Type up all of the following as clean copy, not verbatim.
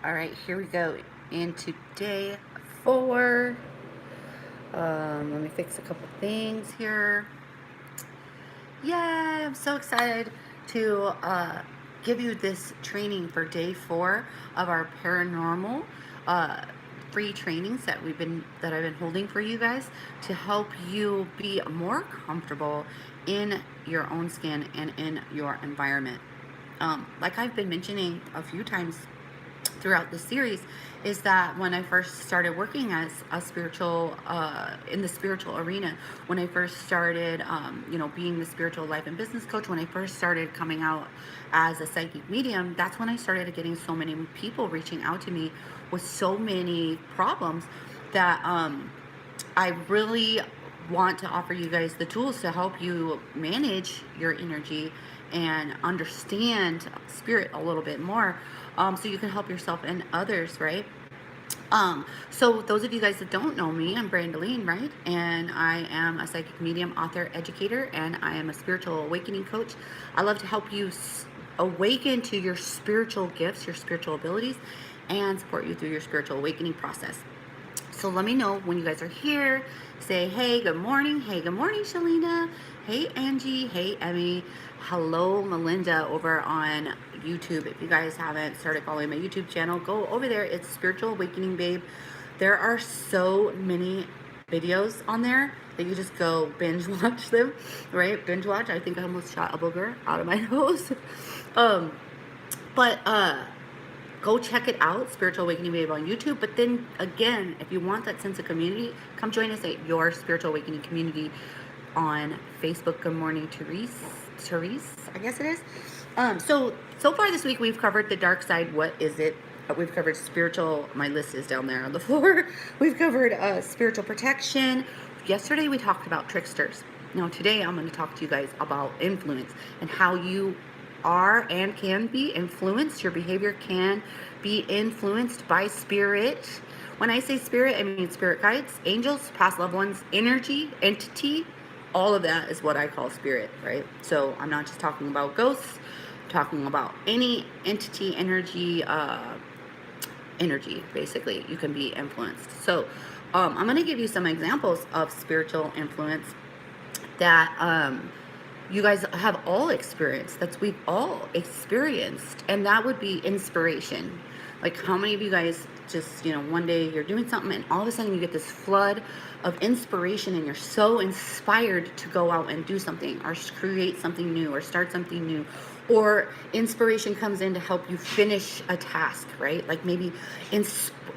All right, here we go into day 4. Let me fix a couple things here. Yeah, I'm so excited to give you this training for day 4 of our paranormal uh, free trainings that I've been holding for you guys to help you be more comfortable in your own skin and in your environment. Like I've been mentioning a few times throughout the series, is that when I first started working as a spiritual in the spiritual arena, when I first started being the spiritual life and business coach, when I first started coming out as a psychic medium, that's when I started getting so many people reaching out to me with so many problems that I really want to offer you guys the tools to help you manage your energy and understand spirit a little bit more, so you can help yourself and others, right? So those of you guys that don't know me, I'm Brandaline, right? And I am a psychic medium, author, educator, and I am a spiritual awakening coach. I love to help you awaken to your spiritual gifts, your spiritual abilities, and support you through your spiritual awakening process. So let me know when you guys are here. Say, hey, good morning. Hey, good morning, Shalina. Hey, Angie. Hey, Emmy. Hello, Melinda, over on YouTube. If you guys haven't started following my YouTube channel, go over there. It's Spiritual Awakening Babe. There are so many videos on there that you just go binge watch them, right? Binge watch. I think I almost shot a booger out of my nose. um, but go check it out, Spiritual Awakening Babe on YouTube. But then again, if you want that sense of community, come join us at your Spiritual Awakening community on Facebook. Good morning, Therese, I guess it is. So far this week we've covered the dark side. What is it? We've covered spiritual. My list is down there on the floor. We've covered spiritual protection. Yesterday we talked about tricksters. Now today I'm going to talk to you guys about influence and how you are and can be influenced. Your behavior can be influenced by spirit. When I say spirit, I mean spirit guides, angels, past loved ones, energy, entity. All of that is what I call spirit, right? So I'm not just talking about ghosts. I'm talking about any entity, energy, basically. You can be influenced. So I'm going to give you some examples of spiritual influence that you guys have all experienced, that we've all experienced, and that would be inspiration. Like, how many of you guys just, one day you're doing something and all of a sudden you get this flood of inspiration and you're so inspired to go out and do something or create something new or start something new, or inspiration comes in to help you finish a task, right? Like maybe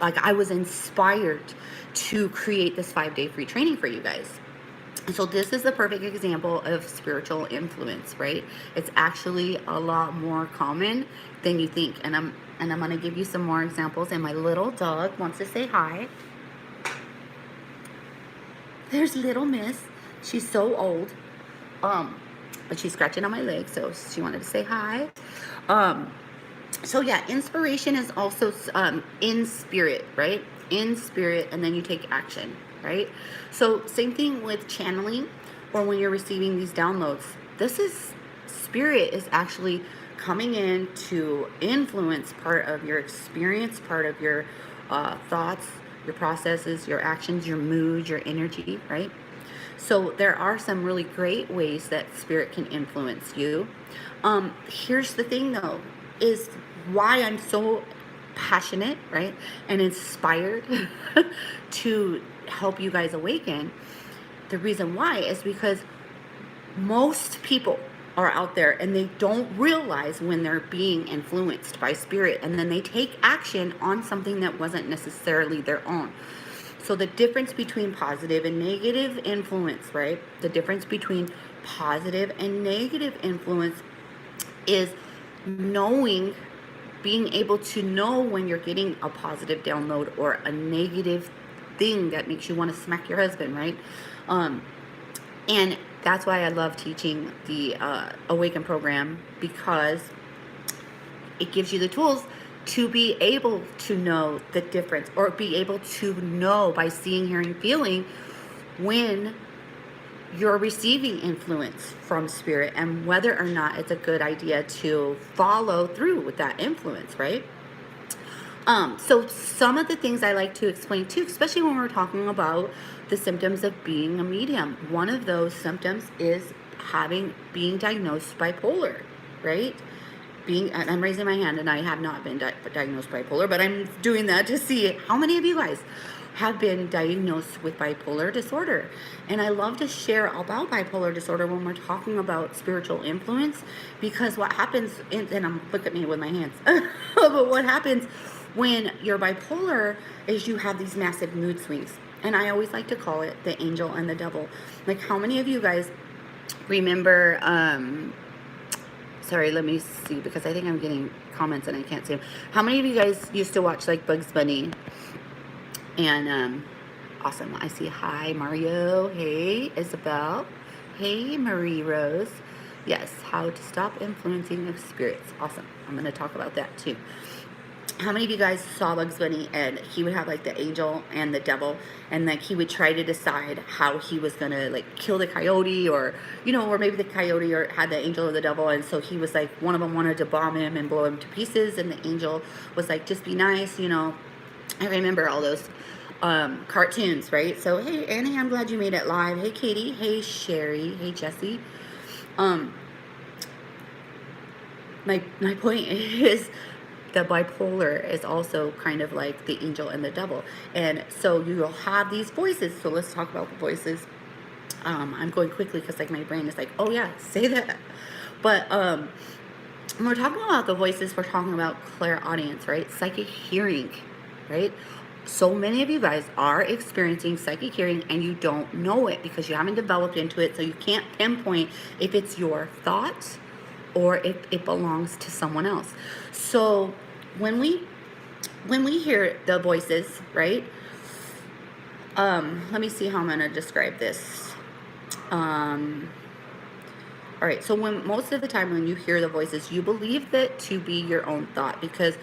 like I was inspired to create this 5-day free training for you guys. So this is the perfect example of spiritual influence, right? It's actually a lot more common than you think. And I'm going to give you some more examples. And my little dog wants to say hi. There's little Miss. She's so old. But she's scratching on my leg, so she wanted to say hi. So yeah, inspiration is also in spirit, right? In spirit, and then you take action, right? So same thing with channeling, or when you're receiving these downloads. This is spirit is actually coming in to influence part of your experience, part of your thoughts, your processes, your actions, your mood, your energy, right? So there are some really great ways that spirit can influence you. Here's the thing though, is why I'm so passionate, right, and inspired to help you guys awaken. The reason why is because most people are out there and they don't realize when they're being influenced by spirit, and then they take action on something that wasn't necessarily their own. So the difference between positive and negative influence, right? The difference between positive and negative influence is being able to know when you're getting a positive download or a negative thing that makes you want to smack your husband, right? And that's why I love teaching the Awaken program, because it gives you the tools to be able to know the difference, or be able to know by seeing, hearing, feeling when you're receiving influence from spirit and whether or not it's a good idea to follow through with that influence, right? So some of the things I like to explain too, especially when we're talking about the symptoms of being a medium, one of those symptoms is being diagnosed bipolar, right? I'm raising my hand, and I have not been diagnosed bipolar, but I'm doing that to see how many of you guys have been diagnosed with bipolar disorder. And I love to share about bipolar disorder when we're talking about spiritual influence, because what happens, and look at me with my hands, but what happens when you're bipolar is you have these massive mood swings. And I always like to call it the angel and the devil. Like, how many of you guys remember, sorry, let me see, because I think I'm getting comments and I can't see them. How many of you guys used to watch like Bugs Bunny? And awesome. I see hi Mario. Hey Isabel. Hey Marie Rose. Yes, how to stop influencing of spirits. Awesome. I'm going to talk about that too. How many of you guys saw Bugs Bunny, and he would have like the angel and the devil, and like he would try to decide how he was gonna like kill the coyote, or or maybe the coyote or had the angel or the devil, and so he was like, one of them wanted to bomb him and blow him to pieces, and the angel was like, just be nice. I remember all those cartoons, right? So hey Annie, I'm glad you made it live. Hey Katie. Hey Sherry. Hey Jesse. My point is, the bipolar is also kind of like the angel and the devil. And so you'll have these voices. So let's talk about the voices. I'm going quickly because like my brain is like, oh yeah, say that. But when we're talking about the voices, we're talking about clairaudience, right? Psychic hearing, right? So many of you guys are experiencing psychic hearing and you don't know it because you haven't developed into it. So you can't pinpoint if it's your thoughts or if it belongs to someone else. So when we hear the voices, right? Let me see how I'm gonna describe this. All right, so most of the time when you hear the voices, you believe that to be your own thought, because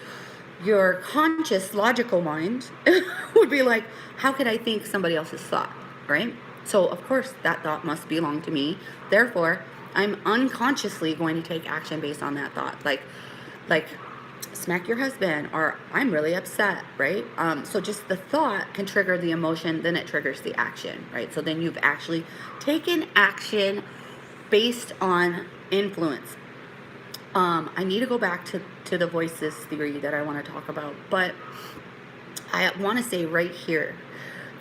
your conscious, logical mind would be like, how could I think somebody else's thought, right? So of course that thought must belong to me. Therefore, I'm unconsciously going to take action based on that thought. Like smack your husband, or I'm really upset, right? So just the thought can trigger the emotion, then it triggers the action, right? So then you've actually taken action based on influence. I need to go back to the voices theory that I want to talk about, but I want to say right here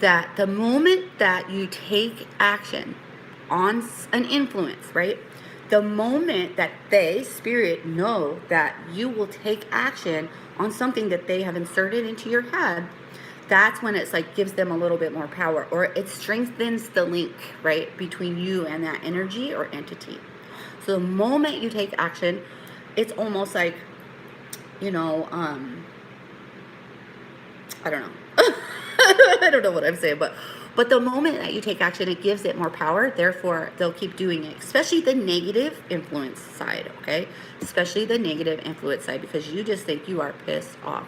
that the moment that you take action on an influence, right? The moment that spirit, know that you will take action on something that they have inserted into your head, that's when it's like gives them a little bit more power, or it strengthens the link, right, between you and that energy or entity. So the moment you take action, it's almost like, I don't know. I don't know what I'm saying, but the moment that you take action, it gives it more power. Therefore, they'll keep doing it, especially the negative influence side, okay? Especially the negative influence side, because you just think you are pissed off.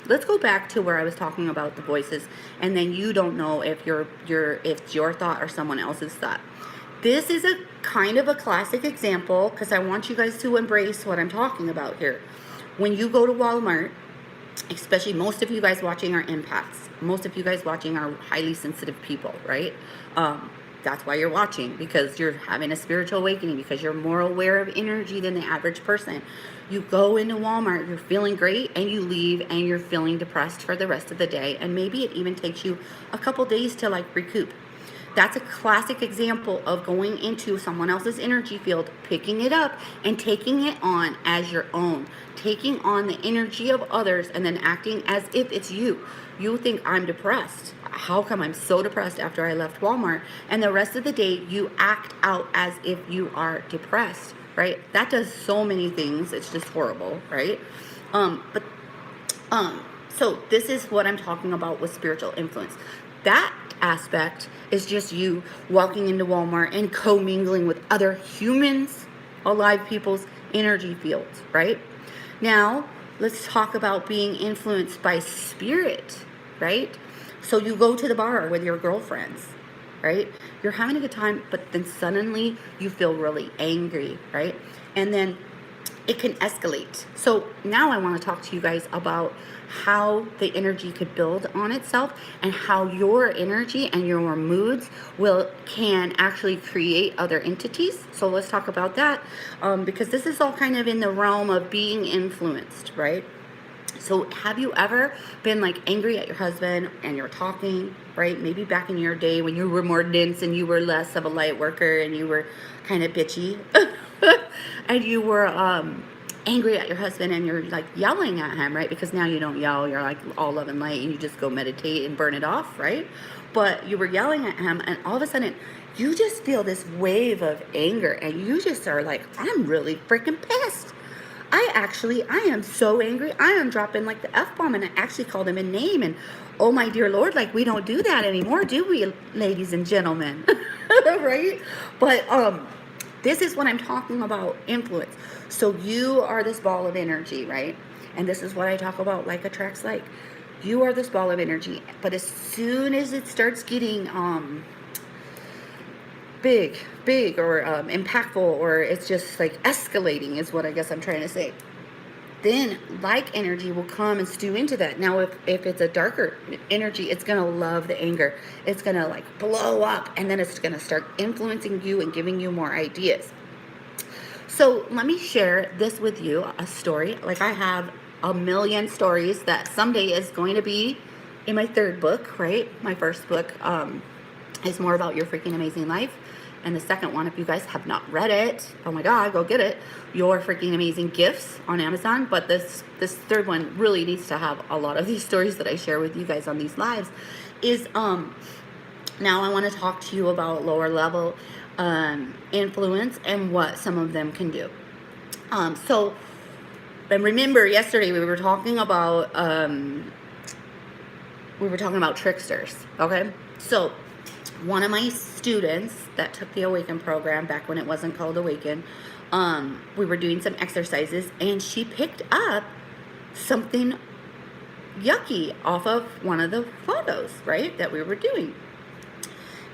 Let's go back to where I was talking about the voices, and then you don't know if it's your thought or someone else's thought. This is a kind of a classic example, because I want you guys to embrace what I'm talking about here. When you go to Walmart, especially most of you guys watching are empaths. Most of you guys watching are highly sensitive people, right? That's why you're watching, because you're having a spiritual awakening, because you're more aware of energy than the average person. You go into Walmart, you're feeling great, and you leave and you're feeling depressed for the rest of the day. And maybe it even takes you a couple days to like recoup. That's a classic example of going into someone else's energy field, picking it up and taking it on as your own, taking on the energy of others and then acting as if it's you. You think, I'm depressed. How come I'm so depressed after I left Walmart? And the rest of the day, you act out as if you are depressed, right? That does so many things. It's just horrible, right? So this is what I'm talking about with spiritual influence. That aspect is just you walking into Walmart and commingling with other humans, alive people's energy fields, right? Now, let's talk about being influenced by spirit, right? So you go to the bar with your girlfriends, right? You're having a good time, but then suddenly you feel really angry, right? And then it can escalate. So now I want to talk to you guys about how the energy could build on itself and how your energy and your moods can actually create other entities. So let's talk about that, because this is all kind of in the realm of being influenced, right? So have you ever been like angry at your husband and you're talking, right? Maybe back in your day when you were more dense and you were less of a light worker and you were kind of bitchy and you were angry at your husband and you're like yelling at him, right? Because now you don't yell, you're like all love and light and you just go meditate and burn it off, right? But you were yelling at him and all of a sudden you just feel this wave of anger and you just are like, I'm really freaking pissed. I am so angry. I am dropping like the F-bomb and I actually called him a name. And oh my dear Lord, like we don't do that anymore, do we, ladies and gentlemen? Right? But this is what I'm talking about, influence. So you are this ball of energy, right? And this is what I talk about, like attracts like. You are this ball of energy. But as soon as it starts getting big or impactful, or it's just like escalating is what I guess I'm trying to say, then like energy will come and stew into that. Now if it's a darker energy, it's gonna love the anger, it's gonna like blow up, and then it's gonna start influencing you and giving you more ideas. So let me share this with you, a story. Like I have a million stories that someday is going to be in my third book, right? My first book is more about your freaking amazing life. And the second one, if you guys have not read it, oh my God, go get it. Your freaking amazing gifts on Amazon. But this third one really needs to have a lot of these stories that I share with you guys on these lives. Is now I want to talk to you about lower level influence and what some of them can do. So, and remember yesterday we were talking about tricksters. Okay, so one of my students that took the Awaken program back when it wasn't called Awaken, we were doing some exercises and she picked up something yucky off of one of the photos, right, that we were doing.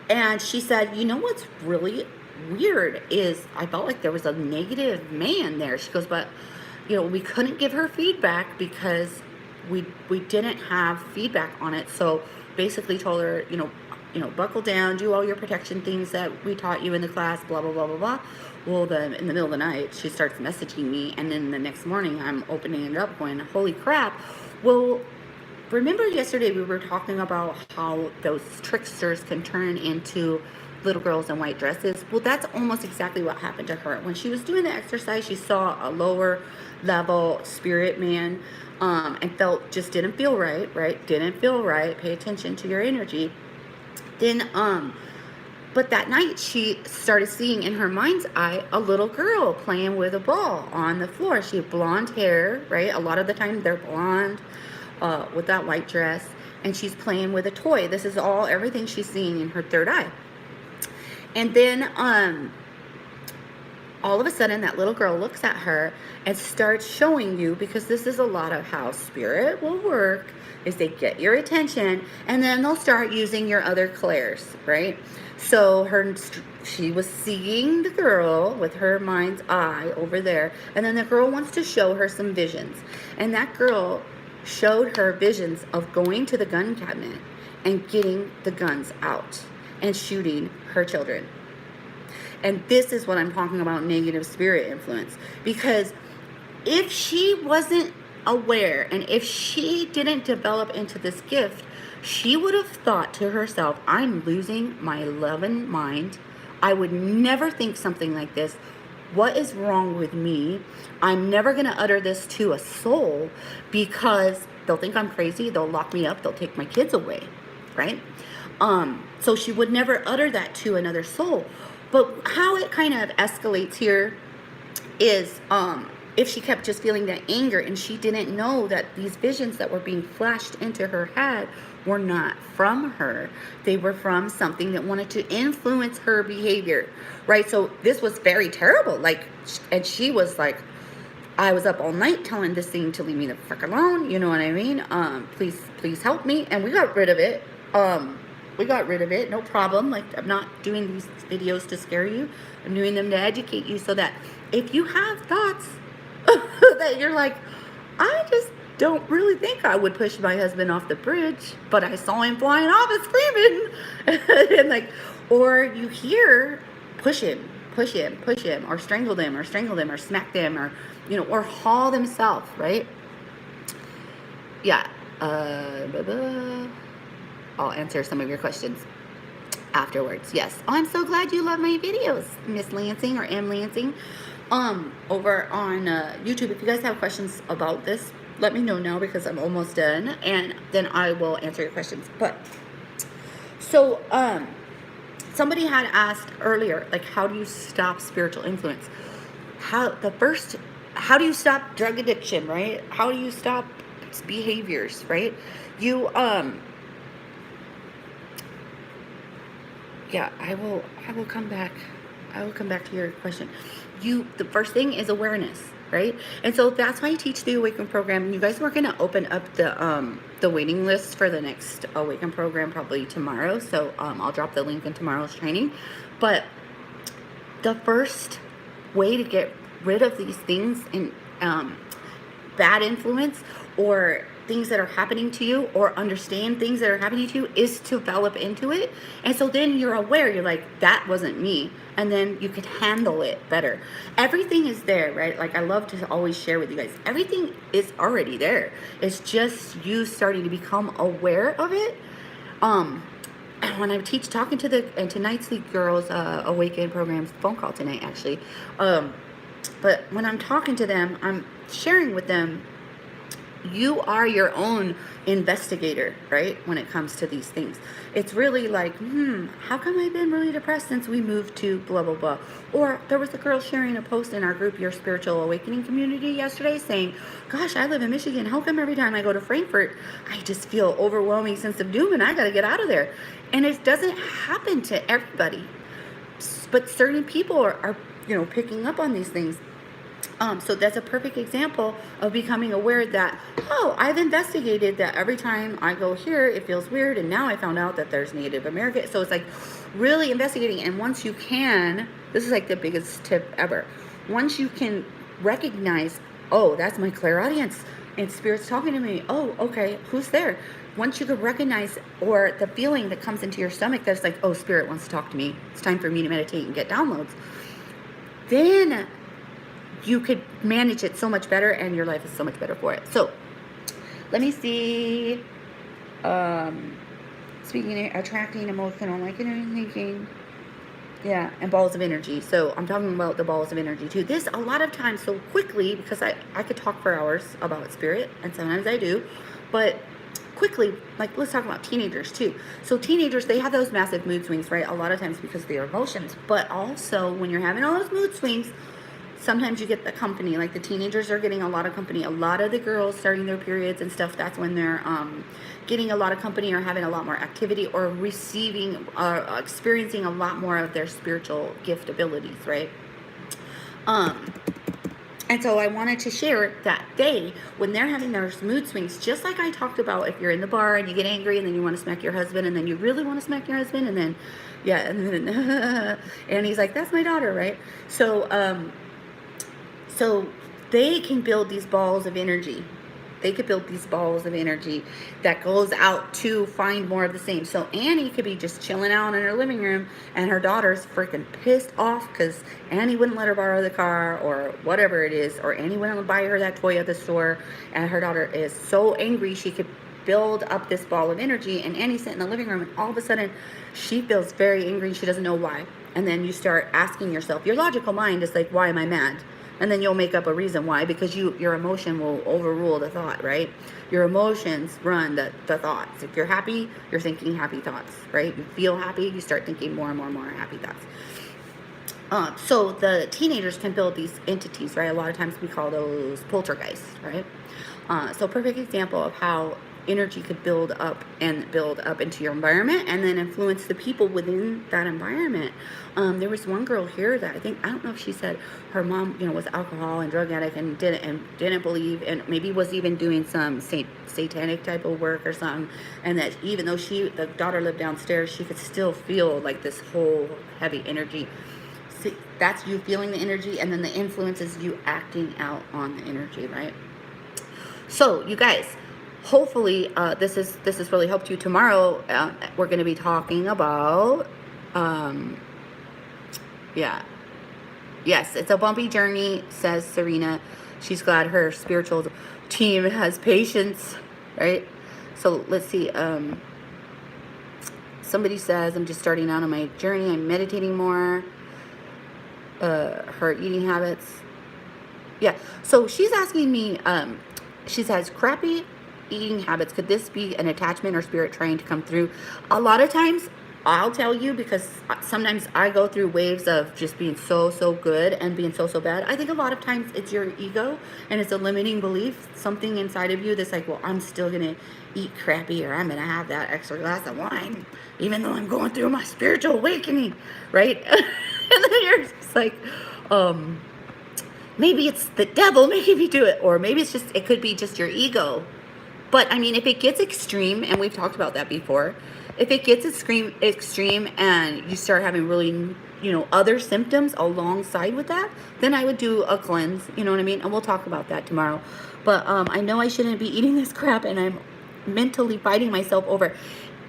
And she said, you know what's really weird is I felt like there was a negative man there. She goes, but we couldn't give her feedback because we didn't have feedback on it. So basically told her, buckle down, do all your protection things that we taught you in the class, blah, blah, blah, blah, blah. Well, then in the middle of the night, she starts messaging me. And then the next morning, I'm opening it up going, holy crap. Well, remember yesterday we were talking about how those tricksters can turn into little girls in white dresses? Well, that's almost exactly what happened to her. When she was doing the exercise, she saw a lower level spirit man and didn't feel right? Didn't feel right. Pay attention to your energy. Then, but that night she started seeing in her mind's eye a little girl playing with a ball on the floor. She had blonde hair, right? A lot of the time they're blonde with that white dress, and she's playing with a toy. This is everything she's seeing in her third eye. And then all of a sudden that little girl looks at her and starts showing you, because this is a lot of how spirit will work, is they get your attention and then they'll start using your other clairs, right? So she was seeing the girl with her mind's eye over there, and then the girl wants to show her some visions, and that girl showed her visions of going to the gun cabinet and getting the guns out and shooting her children. And this is what I'm talking about, negative spirit influence. Because if she wasn't aware and if she didn't develop into this gift, she would have thought to herself, I'm losing my loving mind. I would never think something like this. What is wrong with me? I'm never going to utter this to a soul because they'll think I'm crazy. They'll lock me up. They'll take my kids away, right? So she would never utter that to another soul. But how it kind of escalates here is if she kept just feeling that anger and she didn't know that these visions that were being flashed into her head were not from her. They were from something that wanted to influence her behavior, right? So this was very terrible. And she was like, I was up all night telling this thing to leave me the frick alone. You know what I mean? Please help me. And we got rid of it. No problem. Like, I'm not doing these videos to scare you. I'm doing them to educate you so that if you have thoughts that you're like, I just don't really think I would push my husband off the bridge, but I saw him flying off and screaming. And like, or you hear, push him, push him, push him, or strangle them, or strangle them, or smack them, or, or haul themselves, right? Yeah. I'll answer some of your questions afterwards. Yes. Oh, I'm so glad you love my videos, Miss Lansing or M Lansing. Over on YouTube, if you guys have questions about this, let me know now because I'm almost done, and then I will answer your questions. But so somebody had asked earlier, like, how do you stop spiritual influence? How do you stop drug addiction, right? How do you stop behaviors, right? You yeah, I will come back. I will come back to your question. The first thing is awareness, right? And so that's why I teach the Awaken program. You guys were going to open up the waiting list for the next Awaken program probably tomorrow. So I'll drop the link in tomorrow's training. But the first way to get rid of these things and bad influence or things that are happening to you, or understand things that are happening to you, is to develop into it. And so then you're aware, you're like, that wasn't me, and then you can handle it better. Everything is there, right? Like, I love to always share with you guys, everything is already there. It's just you starting to become aware of it. And when I teach, talking to tonight's the girls Awaken programs phone call tonight actually, but when I'm talking to them, I'm sharing with them, you are your own investigator, right? When it comes to these things, it's really like, how come I've been really depressed since we moved to blah, blah, blah. Or there was a girl sharing a post in our group, Your Spiritual Awakening community, yesterday saying, gosh, I live in Michigan. How come every time I go to Frankfurt, I just feel overwhelming sense of doom and I got to get out of there? And it doesn't happen to everybody, but certain people are picking up on these things. So that's a perfect example of becoming aware that, oh, I've investigated that every time I go here, it feels weird. And now I found out that there's Native American. So it's like really investigating. And once you can, this is like the biggest tip ever. Once you can recognize, oh, that's my clairaudience and spirit's talking to me. Oh, okay. Who's there? Once you can recognize, or the feeling that comes into your stomach that's like, oh, spirit wants to talk to me. It's time for me to meditate and get downloads. Then you could manage it so much better, and your life is so much better for it. So let me see. Speaking of attracting, emotional, liking, and thinking. Yeah, and balls of energy. So I'm talking about the balls of energy too. This, a lot of times, so quickly, because I could talk for hours about spirit, and sometimes I do, but quickly, like, let's talk about teenagers too. So teenagers, they have those massive mood swings, right? A lot of times because of their emotions, but also when you're having all those mood swings, sometimes you get the company, like the teenagers are getting a lot of company. A lot of the girls starting their periods and stuff, that's when they're getting a lot of company or having a lot more activity or receiving or experiencing a lot more of their spiritual gift abilities, right? And so I wanted to share that when they're having those mood swings, just like I talked about, if you're in the bar and you get angry and then you want to smack your husband and then you really want to smack your husband and then, and he's like, that's my daughter, right? So they can build these balls of energy. They could build these balls of energy that goes out to find more of the same. So Annie could be just chilling out in her living room and her daughter's freaking pissed off because Annie wouldn't let her borrow the car or whatever it is, or Annie wouldn't buy her that toy at the store, and her daughter is so angry she could build up this ball of energy, and Annie's sitting in the living room and all of a sudden she feels very angry and she doesn't know why. And then you start asking yourself, your logical mind is like, why am I mad? And then you'll make up a reason why, because your emotion will overrule the thought, right? Your emotions run the thoughts. If you're happy, you're thinking happy thoughts, right? You feel happy, you start thinking more and more and more happy thoughts. So the teenagers can build these entities, right? A lot of times we call those poltergeists, right? So perfect example of how energy could build up into your environment and then influence the people within that environment. There was one girl here that I don't know if she said her mom, was alcohol and drug addict and didn't believe, and maybe was even doing some satanic type of work or something, and that even though the daughter lived downstairs, she could still feel like this whole heavy energy. See, That's you feeling the energy, and then the influence is you acting out on the energy, right? So, you guys, hopefully this has really helped you. Tomorrow, we're going to be talking about, yeah, yes, it's a bumpy journey, says Serena. She's glad her spiritual team has patience, right? So let's see. Somebody says, I'm just starting out on my journey. I'm meditating more. Her eating habits. Yeah. So she's asking me, she says, crappy eating habits. Could this be an attachment or spirit trying to come through? A lot of times, I'll tell you, because sometimes I go through waves of just being so good and being so bad. I think a lot of times it's your ego, and it's a limiting belief, something inside of you that's like, well, I'm still going to eat crappy, or I'm going to have that extra glass of wine, even though I'm going through my spiritual awakening, right? And then you're just like, maybe it's the devil making me do it, or maybe it could be just your ego. But I mean, if it gets extreme, and we've talked about that before, if it gets extreme and you start having really, other symptoms alongside with that, then I would do a cleanse, you know what I mean? And we'll talk about that tomorrow. But I know I shouldn't be eating this crap, and I'm mentally fighting myself over.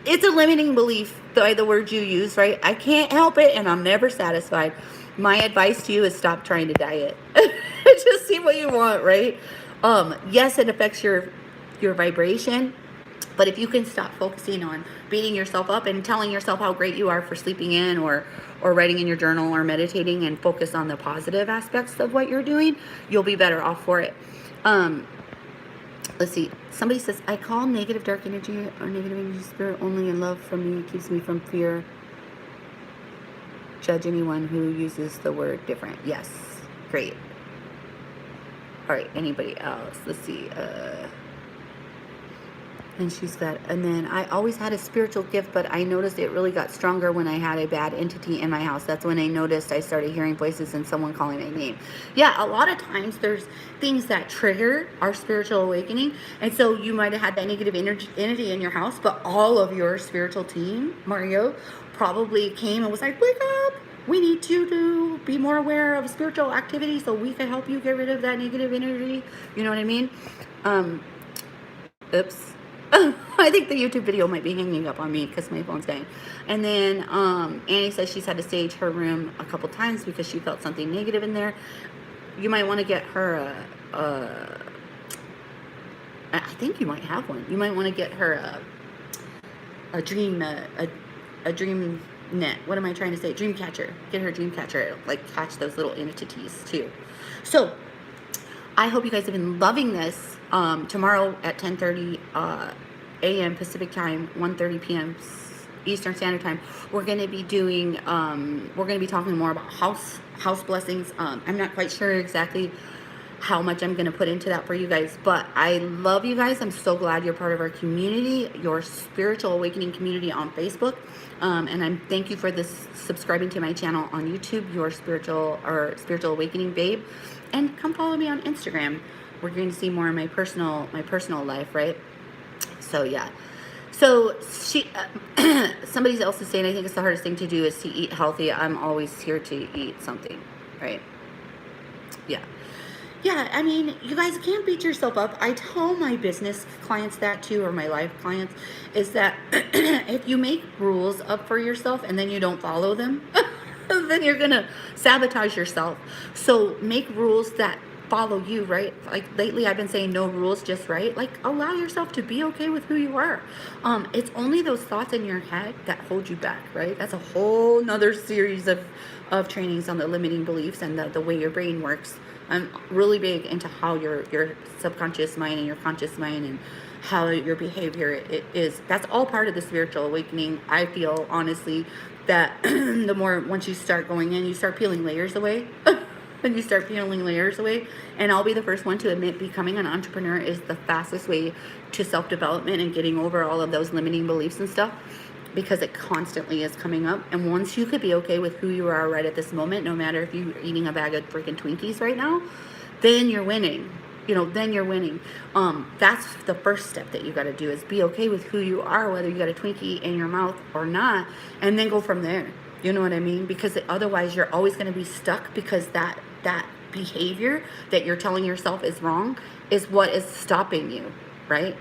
It's a limiting belief by the words you use, right? I can't help it, and I'm never satisfied. My advice to you is stop trying to diet. Just see what you want, right? Yes, it affects your vibration, but if you can stop focusing on beating yourself up and telling yourself how great you are for sleeping in, or writing in your journal, or meditating, and focus on the positive aspects of what you're doing, you'll be better off for it. Let's see. Somebody says, I call negative dark energy or negative energy spirit only, in love from me. It keeps me from fear. Judge anyone who uses the word different. Yes. Great. All right. Anybody else? Let's see. And she's got, and then I always had a spiritual gift, but I noticed it really got stronger when I had a bad entity in my house. That's when I noticed I started hearing voices and someone calling my name. Yeah, a lot of times there's things that trigger our spiritual awakening. And so you might have had that negative entity in your house, but all of your spiritual team, Mario, probably came and was like, wake up. We need you to be more aware of spiritual activity so we can help you get rid of that negative energy. You know what I mean? Oops. I think the YouTube video might be hanging up on me because my phone's dying. And then Annie says she's had to stage her room a couple times because she felt something negative in there. You might want to get her I think you might have one. You might want to get her a dream net. What am I trying to say? Dream catcher. Get her a dream catcher. Like, catch those little entities too. So I hope you guys have been loving this. Tomorrow at 10:30 a.m. Pacific time, 1:30 p.m. Eastern Standard Time, we're going to be doing, we're going to be talking more about house blessings. I'm not quite sure exactly how much I'm going to put into that for you guys, but I love you guys. I'm so glad you're part of our community, your spiritual awakening community on Facebook. And thank you for this subscribing to my channel on YouTube, your spiritual awakening babe. And come follow me on Instagram. We're going to see more of my personal life, right? So yeah. So somebody else is saying, I think it's the hardest thing to do is to eat healthy. I'm always here to eat something, right? Yeah. Yeah, I mean, you guys can't beat yourself up. I tell my business clients that too, or my life clients, is that if you make rules up for yourself and then you don't follow them, then you're going to sabotage yourself. So make rules that follow you, right? Like lately I've been saying no rules, just right. Like, allow yourself to be okay with who you are. It's only those thoughts in your head that hold you back, right? That's a whole nother series of trainings on the limiting beliefs and the way your brain works. I'm really big into how your subconscious mind and your conscious mind and how your behavior it is. That's all part of the spiritual awakening. I feel honestly that the more, once you start going in, you start peeling layers away. And you start peeling layers away. And I'll be the first one to admit becoming an entrepreneur is the fastest way to self-development and getting over all of those limiting beliefs and stuff, because it constantly is coming up. And once you could be okay with who you are right at this moment, no matter if you're eating a bag of freaking Twinkies right now, then you're winning. Then you're winning. That's the first step that you got to do, is be okay with who you are, whether you got a Twinkie in your mouth or not, and then go from there. You know what I mean? Because otherwise you're always going to be stuck, because that behavior that you're telling yourself is wrong is what is stopping you, right?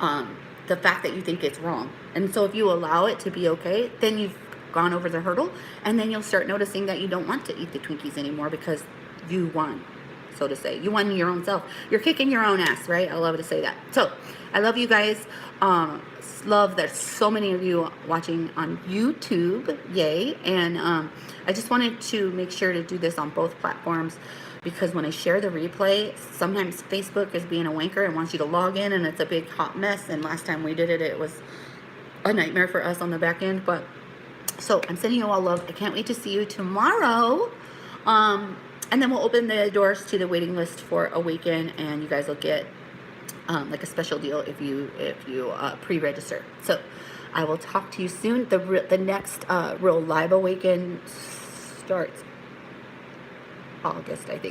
The fact that you think it's wrong. And so if you allow it to be okay, then you've gone over the hurdle, and then you'll start noticing that you don't want to eat the Twinkies anymore because you won, so to say. You won your own self. You're kicking your own ass, right? I love to say that. So I love you guys. Love that so many of you watching on YouTube. Yay. And I just wanted to make sure to do this on both platforms, because when I share the replay, sometimes Facebook is being a wanker and wants you to log in, and it's a big hot mess. And last time we did it, it was a nightmare for us on the back end. But so I'm sending you all love. I can't wait to see you tomorrow. And then we'll open the doors to the waiting list for Awaken, and you guys will get like a special deal if you pre-register. So I will talk to you soon. The next real live Awaken starts August, I think.